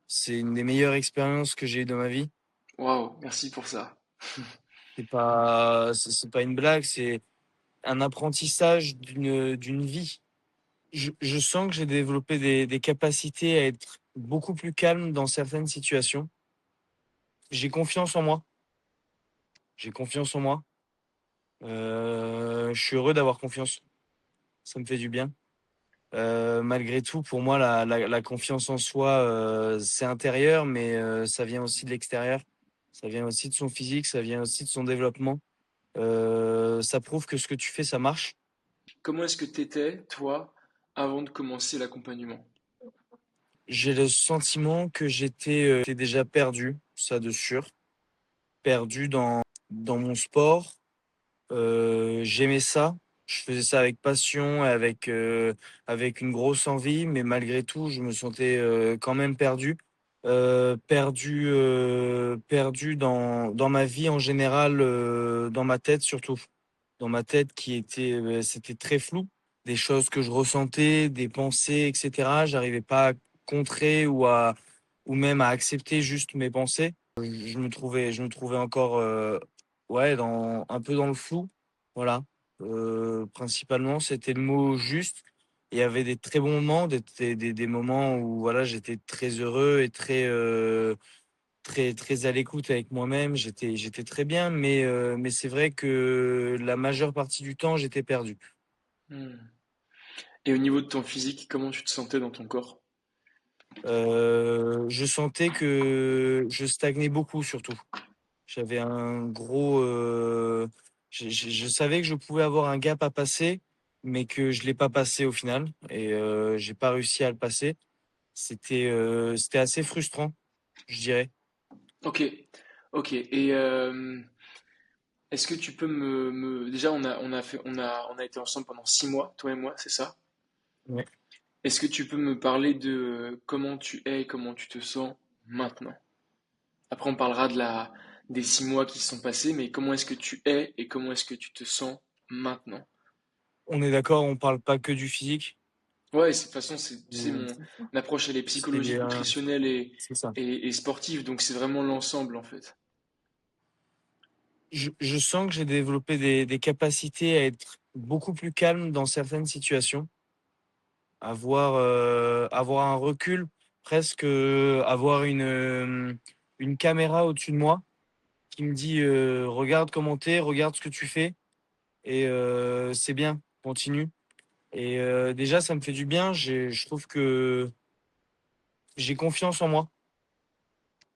C'est une des meilleures expériences que j'ai eues dans ma vie. Waouh, merci pour ça. C'est pas une blague, c'est un apprentissage d'une vie. Je sens que j'ai développé des capacités à être beaucoup plus calme dans certaines situations. J'ai confiance en moi. J'ai confiance en moi. Je suis heureux d'avoir confiance. Ça me fait du bien. Malgré tout, pour moi, la confiance en soi, c'est intérieur, mais ça vient aussi de l'extérieur. Ça vient aussi de son physique, ça vient aussi de son développement. Ça prouve que ce que tu fais, ça marche. Comment est-ce que t'étais, toi, avant de commencer l'accompagnement? J'ai le sentiment que j'étais déjà perdu, ça de sûr. Perdu dans mon sport. J'aimais ça. Je faisais ça avec passion et avec une grosse envie, mais malgré tout, je me sentais quand même perdu. Perdu dans ma vie en général, dans ma tête surtout. Dans ma tête c'était très flou. Des choses que je ressentais, des pensées, etc. J'arrivais pas à contrer ou même à accepter juste mes pensées. Je me trouvais encore ouais, un peu dans le flou. Voilà. Principalement, c'était le mot juste. Il y avait des très bons moments, des moments où voilà, j'étais très heureux et très à l'écoute avec moi-même. J'étais très bien, mais c'est vrai que la majeure partie du temps, j'étais perdu. Hmm. Et au niveau de ton physique, comment tu te sentais dans ton corps? Je sentais que je stagnais beaucoup surtout. J'avais un gros. Je savais que je pouvais avoir un gap à passer, mais que je l'ai pas passé au final. Et j'ai pas réussi à le passer. C'était assez frustrant, je dirais. Ok, ok. Et est-ce que tu peux déjà on a été ensemble pendant 6 mois, toi et moi, c'est ça? Ouais. Est-ce que tu peux me parler de comment tu es et comment tu te sens maintenant? Après, on parlera des 6 mois qui se sont passés, mais comment est-ce que tu es et comment est-ce que tu te sens maintenant? On est d'accord, on parle pas que du physique. Ouais, de toute façon, c'est Euh, mon approche, elle est C'est psychologique, nutritionnelle c'est ça. et sportive, donc c'est vraiment l'ensemble en fait. Je sens que j'ai développé des capacités à être beaucoup plus calme dans certaines situations, avoir un recul, presque avoir une caméra au-dessus de moi qui me dit regarde comment t'es, regarde ce que tu fais et c'est bien, continue. Et déjà, ça me fait du bien. Je trouve que j'ai confiance en moi.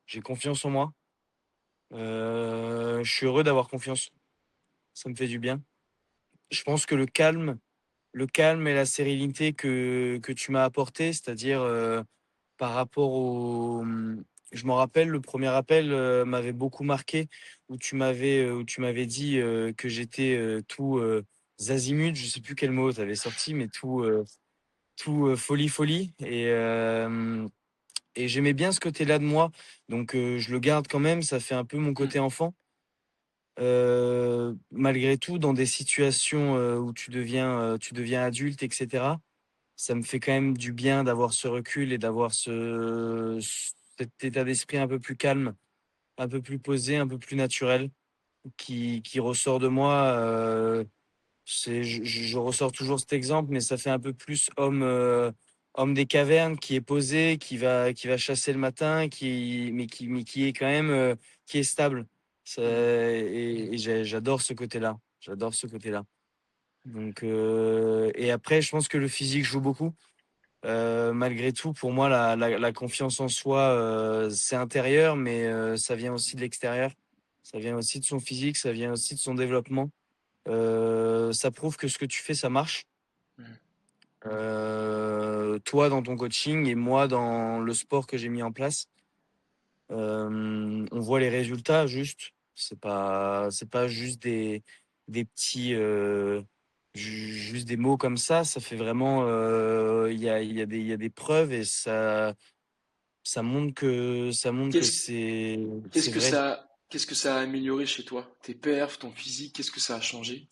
J'ai confiance en moi. Je suis heureux d'avoir confiance. Ça me fait du bien. Je pense que le calme et la sérénité que tu m'as apporté, c'est-à-dire par rapport au. Je m'en rappelle, le premier appel m'avait beaucoup marqué, où tu m'avais dit que j'étais tout azimut, je sais plus quel mot tu avais sorti, mais tout folie folie. Et j'aimais bien ce côté-là de moi, donc je le garde quand même. Ça fait un peu mon Hmm. côté enfant. Malgré tout, dans des situations où tu deviens adulte, etc. Ça me fait quand même du bien d'avoir ce recul et d'avoir cet état d'esprit un peu plus calme, un peu plus posé, un peu plus naturel, qui ressort de moi. Je ressors toujours cet exemple, mais ça fait un peu plus homme des cavernes, qui est posé, qui va chasser le matin, mais qui est quand même qui est stable. Et j'adore ce côté-là. J'adore ce côté-là. Donc, et après, je pense que le physique joue beaucoup. Malgré tout, pour moi, la confiance en soi, c'est intérieur, mais ça vient aussi de l'extérieur. Ça vient aussi de son physique, ça vient aussi de son développement. Ça prouve que ce que tu fais, ça marche. Hmm. Toi, dans ton coaching et moi, dans le sport que j'ai mis en place, on voit les résultats juste. C'est pas juste des petits, juste des mots comme ça. Ça fait vraiment, il y a des preuves et ça montre que Qu'est-ce, qu'est-ce c'est que vrai. qu'est-ce que ça a amélioré chez toi? Tes perfs, ton physique, qu'est-ce que ça a changé?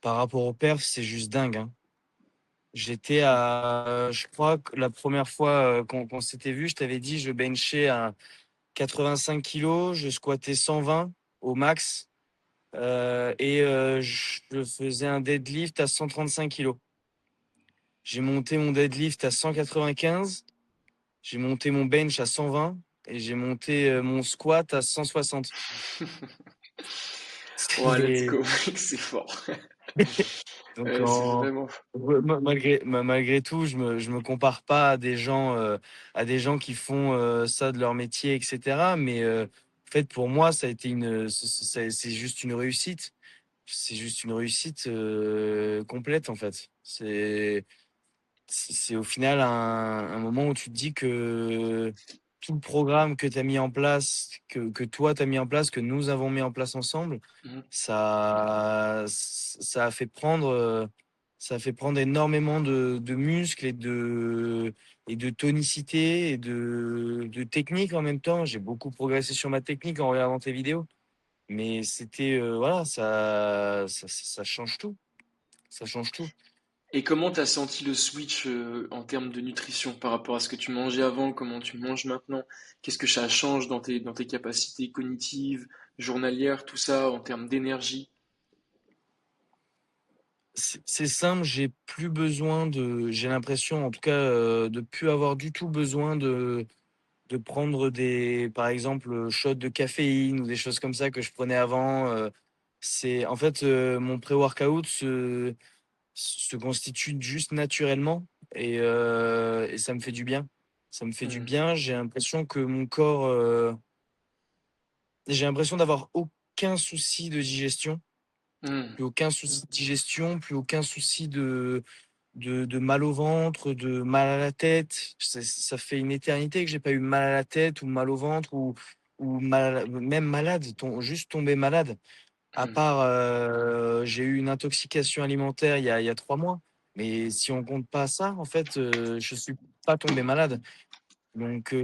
Par rapport aux perfs, c'est juste dingue, hein. Je crois que la première fois qu'on s'était vu, je t'avais dit, je benchais à 85 kilos, je squattais 120 au max, je faisais un deadlift à 135 kilos. J'ai monté mon deadlift à 195, j'ai monté mon bench à 120 et j'ai monté mon squat à 160. Ouais, let's C'est go, mec, c'est fort. donc Ouais, c'est vraiment. malgré tout, je me compare pas à des gens qui font ça de leur métier, etc. Mais en fait, pour moi, ça a été c'est juste une réussite. C'est juste une réussite complète, en fait. C'est au final un moment où tu te dis que tout le programme que tu as mis en place, que toi tu as mis en place, que nous avons mis en place ensemble, Mhm. ça a fait prendre, ça a fait prendre énormément de muscles et de tonicité et de technique en même temps. J'ai beaucoup progressé sur ma technique en regardant tes vidéos, mais c'était, voilà, ça change tout. Ça change tout. Et comment t'as senti le switch en termes de nutrition par rapport à ce que tu mangeais avant, comment tu manges maintenant? Qu'est-ce que ça change dans tes capacités cognitives, journalières, tout ça, en termes d'énergie? C'est simple, j'ai l'impression, en tout cas, de plus avoir du tout besoin de prendre par exemple, shots de caféine ou des choses comme ça que je prenais avant. En fait, mon pré-workout se constitue juste naturellement et ça me fait du bien. Ça me fait du Hmm. bien. J'ai l'impression d'avoir aucun souci de digestion, Hmm. plus aucun souci de digestion, plus aucun souci de mal au ventre, de mal à la tête. Ça fait une éternité que j'ai pas eu mal à la tête ou mal au ventre ou même malade, juste tombé malade. À Hmm. part, j'ai eu une intoxication alimentaire il y a 3 mois. Mais si on compte pas ça, en fait, je suis pas tombé malade. Donc,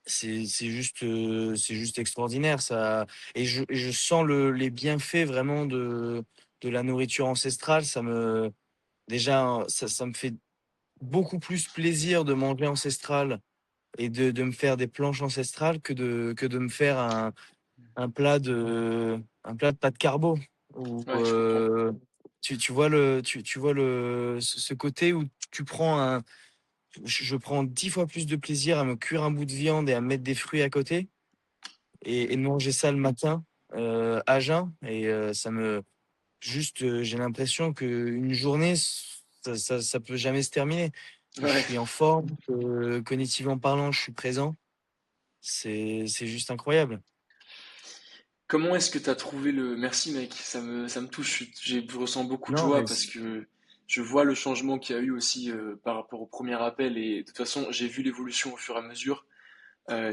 c'est juste extraordinaire ça. Et je sens les bienfaits vraiment de la nourriture ancestrale. Déjà, ça me fait beaucoup plus plaisir de manger ancestral et de me faire des planches ancestrales que de me faire un plat de pâtes carbo. Ou, Ouais, je comprends. tu vois ce côté où tu prends je prends 10 fois plus de plaisir à me cuire un bout de viande et à mettre des fruits à côté et de manger ça le matin à jeun. J'ai l'impression qu'une journée, ça peut jamais se terminer. Je Ouais. suis en forme, cognitivement parlant, je suis présent. C'est juste incroyable. Comment est-ce que tu as trouvé le... Merci mec, ça me touche, je ressens beaucoup de Non, joie mais parce que je vois le changement qu'il y a eu aussi par rapport au premier appel et de toute façon j'ai vu l'évolution au fur et à mesure.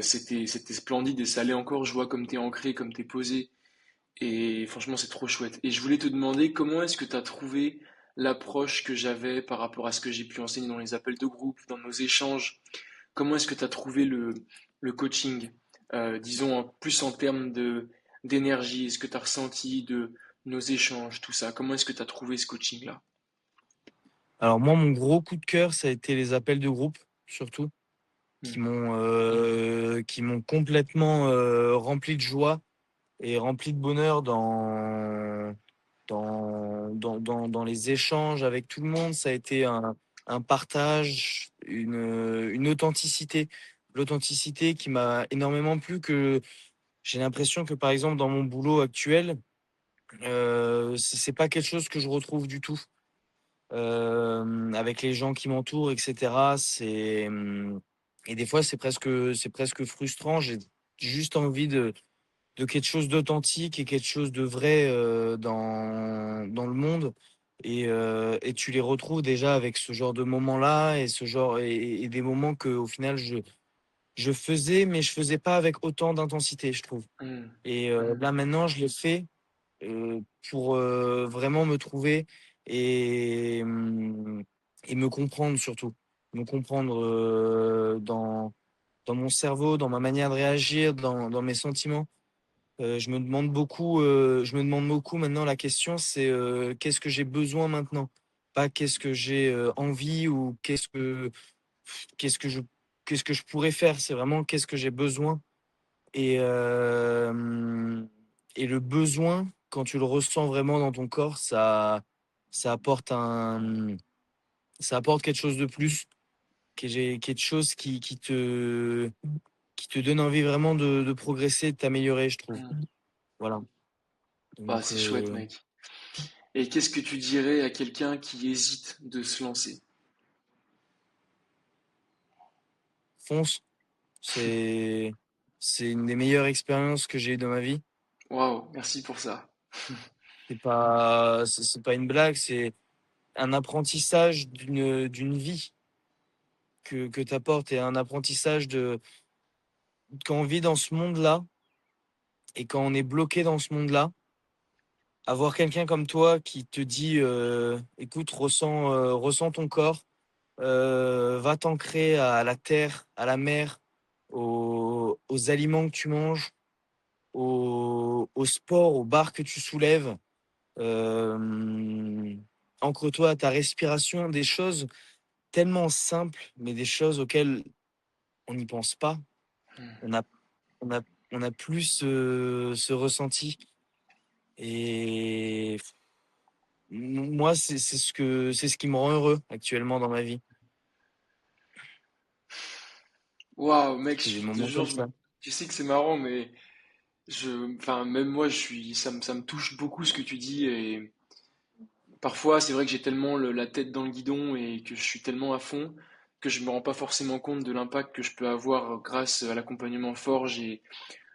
C'était splendide et ça allait encore, je vois comme t'es ancré, comme t'es posé et franchement c'est trop chouette. Et je voulais te demander comment est-ce que tu as trouvé l'approche que j'avais par rapport à ce que j'ai pu enseigner dans les appels de groupe, dans nos échanges. Comment est-ce que tu as trouvé le coaching, disons plus en termes d'énergie, ce que tu as ressenti de nos échanges, tout ça. Comment est-ce que tu as trouvé ce coaching-là? alors moi, mon gros coup de cœur, ça a été les appels de groupe, surtout, Hmm. qui m'ont complètement rempli de joie et rempli de bonheur dans les échanges avec tout le monde. Ça a été un partage, une authenticité. L'authenticité qui m'a énormément plu, que j'ai l'impression que, par exemple, dans mon boulot actuel, c'est pas quelque chose que je retrouve du tout. Avec les gens qui m'entourent, etc. Et des fois, c'est presque frustrant. J'ai juste envie de quelque chose d'authentique et quelque chose de vrai dans le monde. Et tu les retrouves déjà avec ce genre de moments-là et des moments que au final je faisais, mais je faisais pas avec autant d'intensité, je trouve. Hmm. Et là maintenant, je le fais pour vraiment me trouver et, hum, et me comprendre surtout. Me comprendre dans mon cerveau, dans ma manière de réagir, dans mes sentiments. Je me demande beaucoup maintenant la question, c'est qu'est-ce que j'ai besoin maintenant? pas qu'est-ce que j'ai envie ou qu'est-ce que je, qu'est-ce que je pourrais faire. C'est vraiment qu'est-ce que j'ai besoin. Et, euh, et le besoin, quand tu le ressens vraiment dans ton corps, ça apporte ça apporte quelque chose de plus, quelque chose qui te donne envie vraiment de progresser, de t'améliorer, je trouve. Hmm. Voilà. Bah, Donc, c'est chouette, mec. Et qu'est-ce que tu dirais à quelqu'un qui hésite de se lancer? fonce. C'est, c'est une des meilleures expériences que j'ai eues dans ma vie. Waouh, merci pour ça. C'est pas une blague, c'est un apprentissage d'une vie que tu apportes et un apprentissage de quand on vit dans ce monde-là et quand on est bloqué dans ce monde-là, avoir quelqu'un comme toi qui te dit écoute, ressens ton corps, va t'ancrer à la terre, à la mer, aux aliments que tu manges, au sport, aux barres que tu soulèves. Euh, Ancre-toi à ta respiration, des choses tellement simples, mais des choses auxquelles on n'y pense pas. On a, on a, on a plus ce ressenti. Et moi, c'est ce qui me rend heureux actuellement dans ma vie. Waouh, mec, C'est des je te moments jure, comme ça. tu sais que c'est marrant, mais enfin, même moi, ça me touche beaucoup ce que tu dis et parfois, c'est vrai que j'ai tellement la tête dans le guidon et que je suis tellement à fond que je me rends pas forcément compte de l'impact que je peux avoir grâce à l'accompagnement Forge et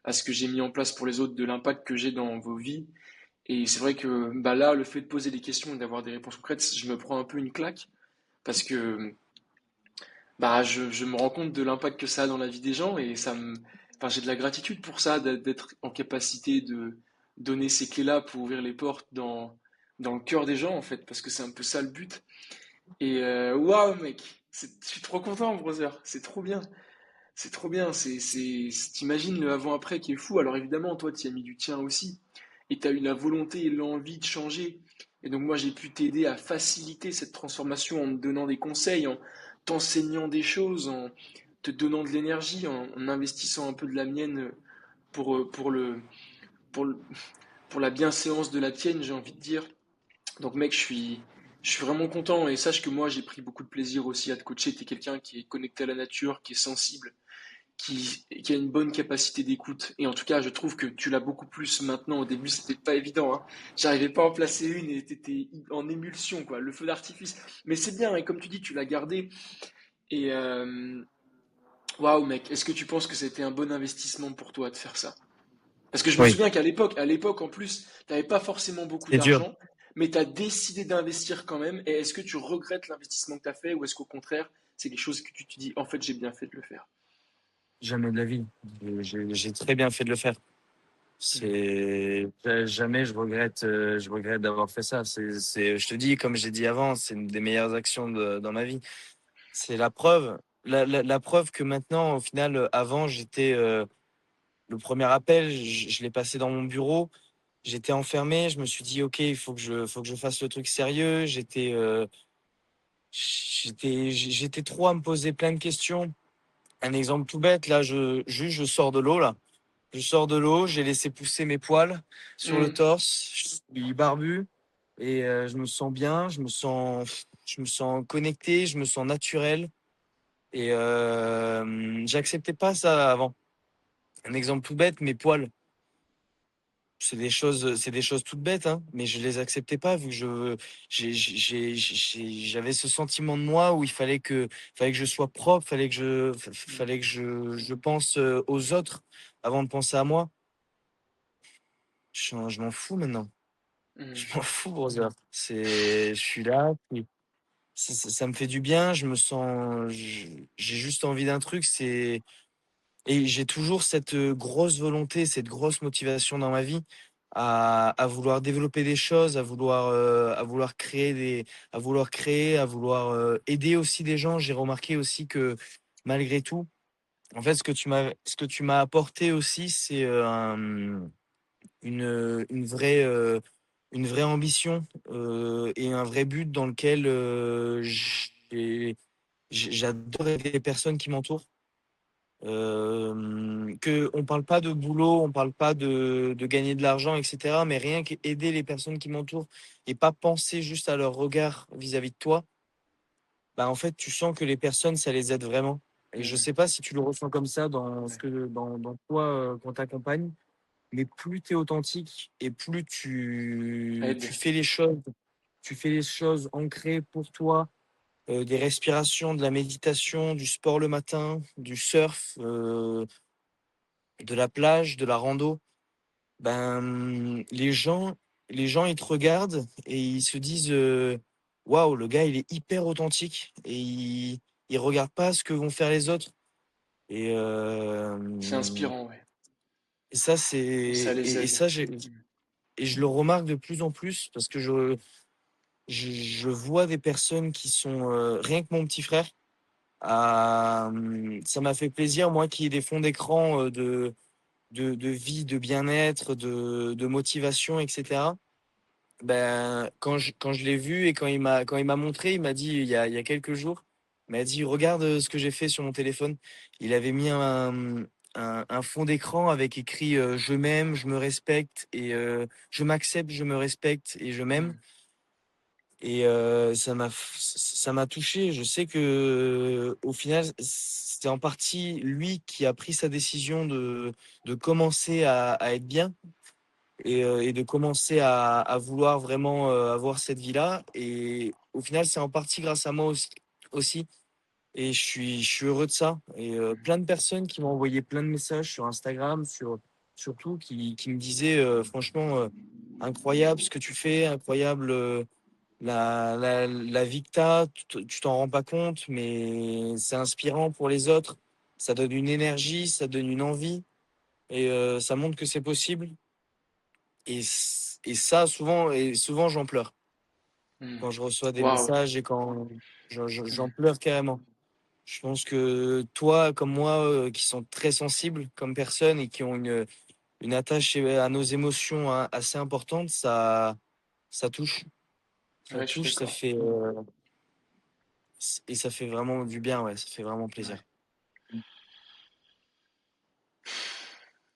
à ce que j'ai mis en place pour les autres, de l'impact que j'ai dans vos vies. Et c'est vrai que bah là, le fait de poser des questions et d'avoir des réponses concrètes, je me prends un peu une claque parce que bah, je me rends compte de l'impact que ça a dans la vie des gens et enfin, j'ai de la gratitude pour ça, d'être en capacité de donner ces clés-là pour ouvrir les portes dans le cœur des gens, en fait, parce que c'est un peu ça le but. Et waouh, mec, je suis trop content, brother, c'est trop bien. C'est trop bien, t'imagines le avant-après qui est fou. Alors évidemment, toi, tu y as mis du tien aussi. Et tu as eu la volonté et l'envie de changer. Et donc moi, j'ai pu t'aider à faciliter cette transformation en te donnant des conseils, en t'enseignant des choses, en te donnant de l'énergie, en investissant un peu de la mienne pour, euh, pour le, pour le- pour la bienséance de la tienne, j'ai envie de dire. Donc mec, je suis vraiment content et sache que moi, j'ai pris beaucoup de plaisir aussi à te coacher. Tu es quelqu'un qui est connecté à la nature, qui est sensible qui a une bonne capacité d'écoute. Et en tout cas, je trouve que tu l'as beaucoup plus maintenant. Au début, c'était pas évident, hein. J'arrivais pas à en placer une et t'étais en émulsion, quoi. Le feu d'artifice. Mais c'est bien, et comme tu dis, tu l'as gardé. Et waouh, mec, est-ce que tu penses que c'était un bon investissement pour toi de faire ça? Parce que je me Oui, souviens à l'époque, en plus, t'avais pas forcément beaucoup c'est dur. d'argent, mais t'as décidé d'investir quand même. Et est-ce que tu regrettes l'investissement que t'as fait, ou est-ce qu'au contraire, c'est quelque chose que tu te dis, en fait, j'ai bien fait de le faire? Jamais de la vie. J'ai très bien fait de le faire. Hmm. Jamais je regrette d'avoir fait ça. Je te dis, comme j'ai dit avant, c'est une des meilleures actions dans ma vie. C'est la preuve, la preuve que maintenant, au final, avant, j'étais le premier appel, je l'ai passé dans mon bureau. J'étais enfermé. Je me suis dit, ok, faut que je fasse le truc sérieux. J'étais trop à me poser plein de questions. Un exemple tout bête, là, je sors de l'eau là. Je sors de l'eau, j'ai laissé pousser mes poils sur le Hmm. torse, je suis barbu et je me sens bien, je me sens connecté, je me sens naturel et j'acceptais pas ça avant. Un exemple tout bête, mes poils, c'est des choses toutes bêtes, hein, mais je les acceptais pas vu que j'avais ce sentiment de moi où fallait que je sois propre, Hmm. fallait que je pense aux autres avant de penser à moi. Je m'en fous maintenant. Je Hmm. m'en fous, brother. Je suis là, puis ça me fait du bien. J'ai juste envie d'un truc, et j'ai toujours cette grosse volonté, cette grosse motivation dans ma vie à vouloir développer des choses, à vouloir créer, à vouloir aider aussi des gens. J'ai remarqué aussi que malgré tout, en fait, ce que tu m'as apporté aussi, c'est une vraie une vraie ambition et un vrai but dans lequel j'adore aider les personnes qui m'entourent. Que on parle pas de boulot, on parle pas de gagner de l'argent, etc. Mais rien qu'aider les personnes qui m'entourent et pas penser juste à leur regard vis-à-vis de toi, bah en fait, tu sens que les personnes, ça les aide vraiment. Et je Mhm. sais pas si tu le ressens comme ça dans Ouais. dans toi qu'on t'accompagne, mais plus tu es authentique et plus tu Aide. tu fais les choses ancrées pour toi, des respirations, de la méditation, du sport le matin, du surf, de la plage, de la rando, ben, les gens, ils te regardent et ils se disent waouh, le gars, il est hyper authentique et il regarde pas ce que vont faire les autres. Et, C'est inspirant, ouais. ça, Et ça les et aide. ça, Mhm. et je le remarque de plus en plus parce que je vois des personnes qui sont rien que mon petit frère. Ça m'a fait plaisir, moi, qui ai des fonds d'écran de vie, de bien-être, de motivation, etc. Ben, quand je l'ai vu et quand il m'a montré, il m'a dit il y a quelques jours, il m'a dit regarde ce que j'ai fait sur mon téléphone. Il avait mis un fond d'écran avec écrit je m'aime, je me respecte et je m'accepte, je me respecte et je m'aime. Mhm. Et ça m'a touché. Je sais que au final, c'était en partie lui qui a pris sa décision de commencer à être bien et de commencer à vouloir vraiment avoir cette vie-là. Et au final, c'est en partie grâce à moi aussi. Et je suis heureux de ça. Et plein de personnes qui m'ont envoyé plein de messages sur Instagram, surtout, qui me disaient franchement, incroyable ce que tu fais, incroyable la vie que tu as, tu t'en rends pas compte, mais c'est inspirant pour les autres. Ça donne une énergie, ça donne une envie et ça montre que c'est possible. Et ça, souvent, j'en pleure. Mhm. Quand je reçois des Waouh. messages et quand j'en Mhm. pleure carrément. Je pense que toi, comme moi, qui sont très sensibles comme personne et qui ont une attache à nos émotions hein, assez importante, ça touche. Ça Ouais, je suis touche, d'accord. et ça fait vraiment du bien, ouais, ça fait vraiment Ouais. plaisir.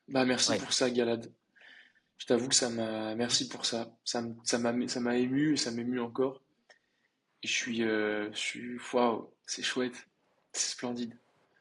Bah, merci Ouais. pour ça, Galad. Je t'avoue que merci pour ça. Ça m'a ému et ça m'émue encore. Et waouh, c'est chouette. C'est splendide.